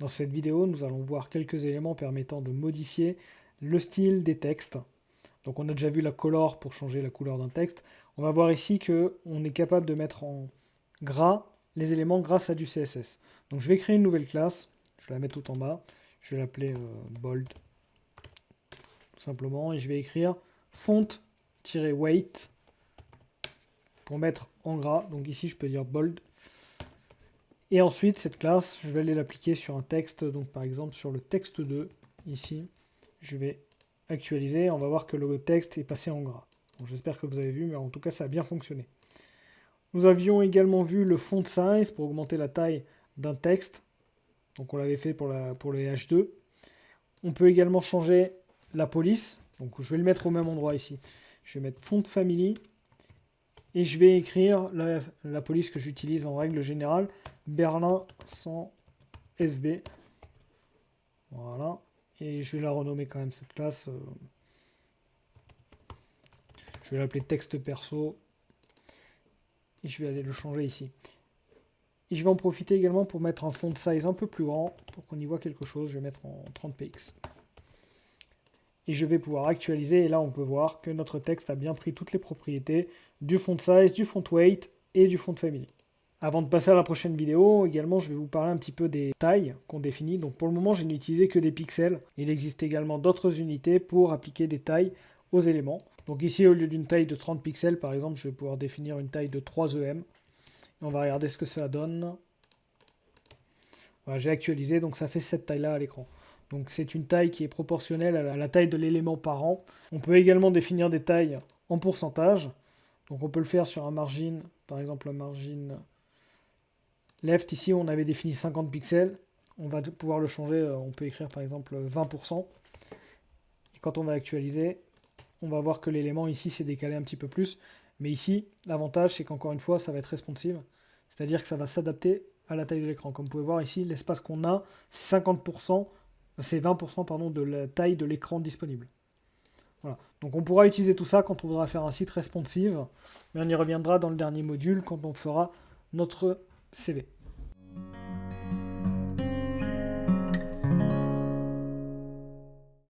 Dans cette vidéo, nous allons voir quelques éléments permettant de modifier le style des textes. Donc on a déjà vu la color pour changer la couleur d'un texte. On va voir ici qu'on est capable de mettre en gras les éléments grâce à du CSS. Donc je vais créer une nouvelle classe, je vais la mettre tout en bas, je vais l'appeler bold, tout simplement, et je vais écrire font-weight pour mettre en gras. Donc ici je peux dire bold. Et ensuite, cette classe, je vais aller l'appliquer sur un texte, donc par exemple sur le texte 2, ici, je vais actualiser, on va voir que le texte est passé en gras. Bon, j'espère que vous avez vu, mais en tout cas, ça a bien fonctionné. Nous avions également vu le font size pour augmenter la taille d'un texte, donc on l'avait fait pour les H2. On peut également changer la police, donc je vais le mettre au même endroit ici. Je vais mettre font family, et je vais écrire la police que j'utilise en règle générale, Berlin sans FB. Voilà. Et je vais la renommer quand même cette classe. Je vais l'appeler texte perso. Et je vais aller le changer ici. Et je vais en profiter également pour mettre un font size un peu plus grand, pour qu'on y voit quelque chose. Je vais mettre en 30 px. Et je vais pouvoir actualiser. Et là, on peut voir que notre texte a bien pris toutes les propriétés du font size, du font weight et du font family. Avant de passer à la prochaine vidéo, également, je vais vous parler un petit peu des tailles qu'on définit. Donc pour le moment, je n'ai utilisé que des pixels. Il existe également d'autres unités pour appliquer des tailles aux éléments. Donc ici, au lieu d'une taille de 30 pixels, par exemple, je vais pouvoir définir une taille de 3 EM. Et on va regarder ce que ça donne. Voilà, j'ai actualisé, donc ça fait cette taille-là à l'écran. Donc c'est une taille qui est proportionnelle à la taille de l'élément parent. On peut également définir des tailles en pourcentage. Donc on peut le faire sur un margin, par exemple un margin left, ici on avait défini 50 pixels, on va pouvoir le changer, on peut écrire par exemple 20%. Et quand on va actualiser, on va voir que l'élément ici s'est décalé un petit peu plus. Mais ici, l'avantage c'est qu'encore une fois, ça va être responsive. C'est-à-dire que ça va s'adapter à la taille de l'écran. Comme vous pouvez voir ici, l'espace qu'on a, c'est 50%, c'est 20% pardon, de la taille de l'écran disponible. Voilà. Donc on pourra utiliser tout ça quand on voudra faire un site responsive, mais on y reviendra dans le dernier module quand on fera notre CV.